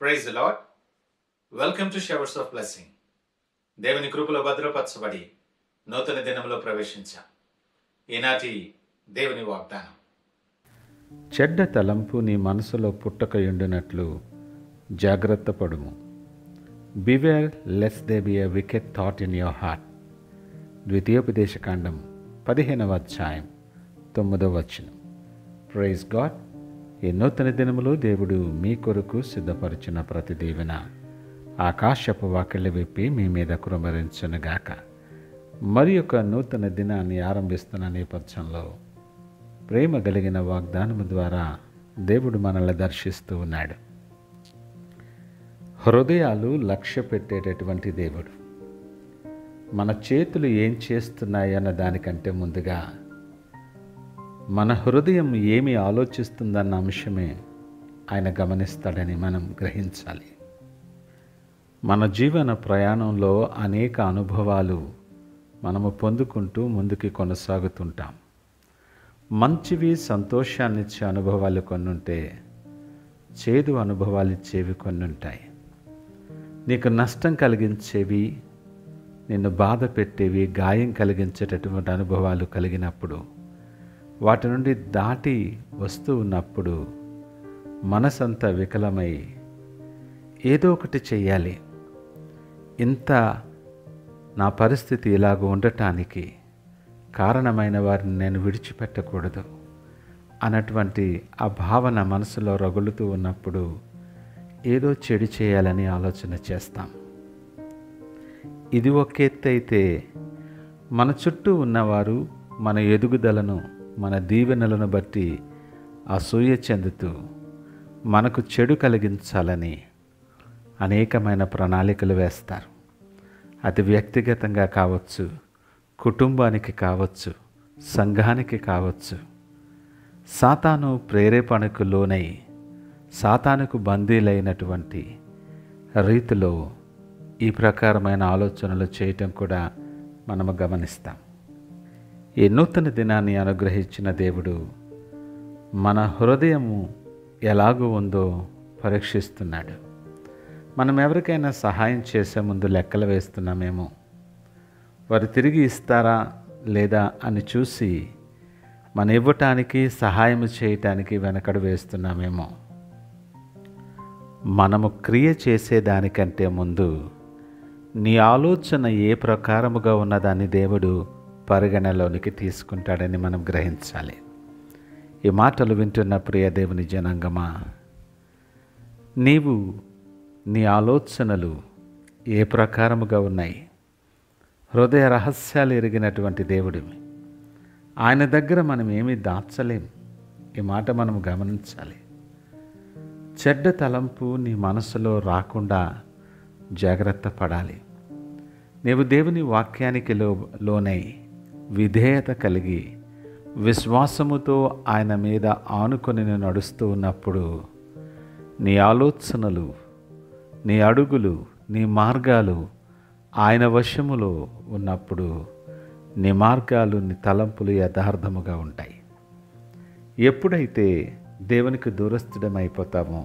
Praise the lord. Welcome to showers of blessing. దేవుని కృపలో భద్రపరచబడి నూతన దినంలో ప్రవేశించాం. ఈనాటి దేవుని వాగ్దానం. చెడ్డ తలంపు నీ మనసులో పుట్టకయుండునట్లు జాగ్రత్త పడుము. Beware lest they be a wicked thought in your heart. ద్వితీయోపదేశకాండం 15వ అధ్యాయం 9వ వచనం. Praise God. ఈ నూతన దినములో దేవుడు మీ కొరకు సిద్ధపరిచిన ప్రతి దీవెన ఆకాశపు వాకిళ్ళు విప్పి మీ మీద కుమ్మరించునుగాక. మరి ఒక నూతన దినాన్ని ఆరంభిస్తున్న నేపథ్యంలో ప్రేమ కలిగిన వాగ్దానము ద్వారా దేవుడు మనల్ని దర్శిస్తూ ఉన్నాడు. హృదయాలు లక్ష్య పెట్టేటటువంటి దేవుడు. మన చేతులు ఏం చేస్తున్నాయి అన్న దానికంటే ముందుగా మన హృదయం ఏమి ఆలోచిస్తుందన్న అంశమే ఆయన గమనిస్తాడని మనం గ్రహించాలి. మన జీవన ప్రయాణంలో అనేక అనుభవాలు మనము పొందుకుంటూ ముందుకు కొనసాగుతుంటాం. మంచివి, సంతోషాన్నిచ్చే అనుభవాలు కొన్నుంటే, చేదు అనుభవాలు ఇచ్చేవి కొన్నుంటాయి. నీకు నష్టం కలిగించేవి, నిన్ను బాధ పెట్టేవి, గాయం కలిగించేటటువంటి అనుభవాలు కలిగినప్పుడు, వాటి నుండి దాటి వస్తూ ఉన్నప్పుడు మనసంతా వికలమై ఏదో ఒకటి చెయ్యాలి, ఇంత నా పరిస్థితి ఇలాగ ఉండటానికి కారణమైన వారిని నేను విడిచిపెట్టకూడదు అన్నటువంటి ఆ భావన మనసులో రగులుతూ ఉన్నప్పుడు ఏదో చెడు చేయాలని ఆలోచన చేస్తాం. ఇది ఒక ఎత్తు అయితే, మన చుట్టూ ఉన్నవారు మన ఎదుగుదలను, మన దీవెనలను బట్టి అసూయ చెందుతూ మనకు చెడు కలిగించాలని అనేకమైన ప్రణాళికలు వేస్తారు. అది వ్యక్తిగతంగా కావచ్చు, కుటుంబానికి కావచ్చు, సంఘానికి కావచ్చు. సాతాను ప్రేరేపణకు లోనై సాతానుకు బందీలైనటువంటి రీతిలో ఈ ప్రకారమైన ఆలోచనలు చేయటం కూడా మనము గమనిస్తాం. ఈ నూతన దినాన్ని అనుగ్రహించిన దేవుడు మన హృదయము ఎలాగూ ఉందో పరీక్షిస్తున్నాడు. మనం ఎవరికైనా సహాయం చేసే ముందు లెక్కలు వేస్తున్నామేమో, వారు తిరిగి ఇస్తారా లేదా అని చూసి మన ఇవ్వటానికి, సహాయం చేయటానికి వెనకడు వేస్తున్నామేమో. మనము క్రియ చేసేదానికంటే ముందు నీ ఆలోచన ఏ ప్రకారముగా ఉన్నదాన్ని దేవుడు పరిగణలోనికి తీసుకుంటాడని మనం గ్రహించాలి. ఈ మాటలు వింటున్న ప్రియ దేవుని జనాంగమా, నీవు నీ ఆలోచనలు ఏ ప్రకారముగా ఉన్నాయి? హృదయ రహస్యాలు ఎరిగినటువంటి దేవుడివి. ఆయన దగ్గర మనం ఏమీ దాచలేం. ఈ మాట మనం గమనించాలి. చెడ్డ తలంపు నీ మనసులో రాకుండా జాగ్రత్త పడాలి. నీవు దేవుని వాక్యానికి లోనై విధేయత కలిగి విశ్వాసముతో ఆయన మీద ఆనుకొని నడుస్తూ ఉన్నప్పుడు నీ ఆలోచనలు, నీ అడుగులు, నీ మార్గాలు ఆయన వశములో ఉన్నప్పుడు నీ మార్గాలు, నీ తలంపులు యథార్థముగా ఉంటాయి. ఎప్పుడైతే దేవునికి దూరస్థుడమైపోతామో,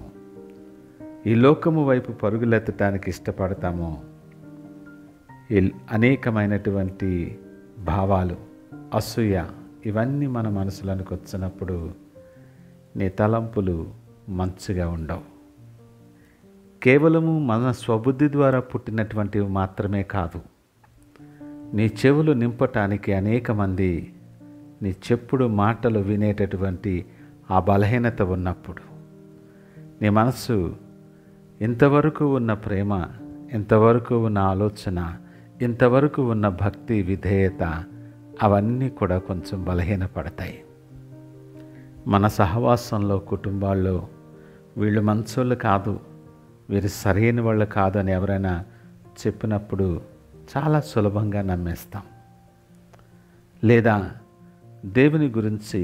ఈ లోకము వైపు పరుగులెత్తటానికి ఇష్టపడతామో, అనేకమైనటువంటి భావాలు, అసూయ ఇవన్నీ మన మనసులోనికి వచ్చినప్పుడు నీ తలంపులు మంచిగా ఉండవు. కేవలము మన స్వబుద్ధి ద్వారా పుట్టినటువంటివి మాత్రమే కాదు, నీ చెవులు నింపటానికి అనేక మంది నీ చెప్పుడు మాటలు వినేటటువంటి ఆ బలహీనత ఉన్నప్పుడు, నీ మనసు ఇంతవరకు ఉన్న ప్రేమ, ఇంతవరకు ఉన్న ఆలోచన, ఇంతవరకు ఉన్న భక్తి, విధేయత అవన్నీ కూడా కొంచెం బలహీనపడతాయి. మన సహవాసంలో, కుటుంబాల్లో వీళ్ళు మంచోళ్ళు కాదు, వీరు సరైన వాళ్ళు కాదు అని ఎవరైనా చెప్పినప్పుడు చాలా సులభంగా నమ్మేస్తాం. లేదా దేవుని గురించి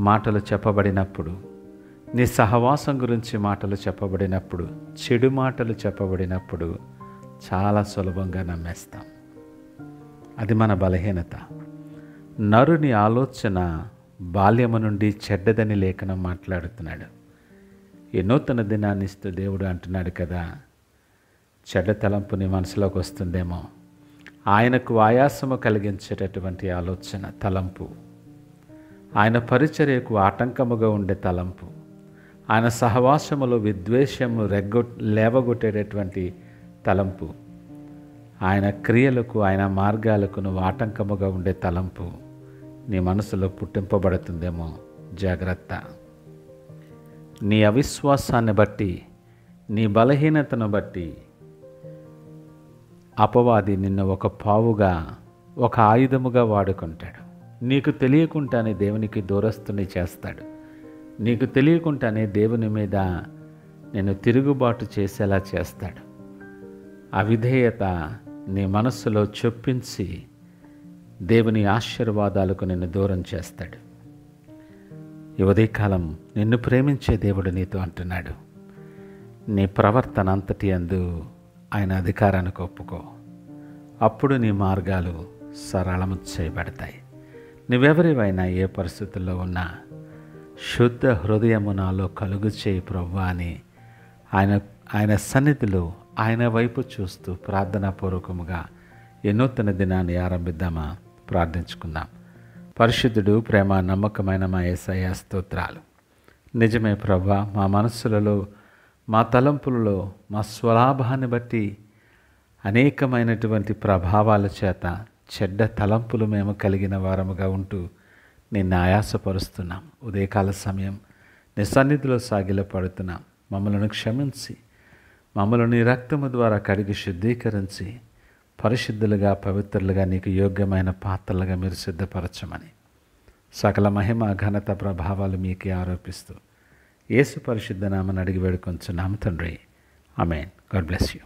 మాటలు చెప్పబడినప్పుడు, నీ సహవాసం గురించి మాటలు చెప్పబడినప్పుడు, చెడు మాటలు చెప్పబడినప్పుడు చాలా సులభంగా నమ్మేస్తాం. అది మన బలహీనత. నరుని ఆలోచన బాల్యము నుండి చెడ్డదని లేఖనం మాట్లాడుతున్నాడు. ఈ నూతన దినాన్ని ఇస్తూ దేవుడు అంటున్నాడు కదా, చెడ్డ తలంపు నీ మనసులోకి వస్తుందేమో. ఆయనకు ఆయాసము కలిగించేటటువంటి ఆలోచన, తలంపు, ఆయన పరిచర్యకు ఆటంకముగా ఉండే తలంపు, ఆయన సహవాసములో విద్వేషము లేవగొట్టేటటువంటి తలంపు, ఆయన క్రియలకు ఆయన మార్గాలకు నువ్వు ఆటంకముగా ఉండే తలంపు నీ మనసులో పుట్టింపబడుతుందేమో. జాగ్రత్త. నీ అవిశ్వాసాన్ని బట్టి, నీ బలహీనతను బట్టి అపవాది నిన్ను ఒక పావుగా, ఒక ఆయుధముగా వాడుకుంటాడు. నీకు తెలియకుండానే దేవునికి దూరస్తుని చేస్తాడు. నీకు తెలియకుండానే దేవుని మీద నిన్ను తిరుగుబాటు చేసేలా చేస్తాడు. అవిధేయత నీ మనస్సులో చొప్పించి దేవుని ఆశీర్వాదాలకు నిన్ను దూరం చేస్తాడు. ఈ ఉదయకాలం నిన్ను ప్రేమించే దేవుడు నీతో అంటున్నాడు, నీ ప్రవర్తన అంతటి యందు ఆయన అధికారానికి ఒప్పుకో. అప్పుడు నీ మార్గాలు సరళము చేయబడతాయి. నువ్వెవరివైనా ఏ పరిస్థితుల్లో ఉన్నా శుద్ధ హృదయము నాలో కలుగు చేయి ప్రభువా అని ఆయన సన్నిధిలో ఆయన వైపు చూస్తూ ప్రార్థనాపూర్వకముగా ఈ నూతన దినాన్ని ఆరంభిద్దామా? ప్రార్థించుకుందాం. పరిశుద్ధుడు, ప్రేమ నమ్మకమైన మా యేసయ్య స్తోత్రాలు. నిజమే ప్రభువా, మా మనస్సులలో, మా తలంపులలో, మా స్వలాభాన్ని బట్టి అనేకమైనటువంటి ప్రభావాల చేత చెడ్డ తలంపులు మేము కలిగిన వారముగా ఉంటూ నిన్ను ఆయాసపరుస్తున్నాం. ఉదయకాల సమయం నీ సన్నిధిలో సాగిలపడుతున్నాం. మమ్మలను క్షమించి, మమ్మల్ని నీ రక్తము ద్వారా కడిగి శుద్ధీకరించి పరిశుద్ధులుగా, పవిత్రులుగా, నీకు యోగ్యమైన పాత్రలుగా మీరు సిద్ధపరచమని సకల మహిమ, ఘనత, ప్రభావాలు మీకే ఆరోపిస్తూ యేసు పరిశుద్ధ నామమున అడిగి వేడుకొంచున్నాము తండ్రి. ఆమేన్. God bless you.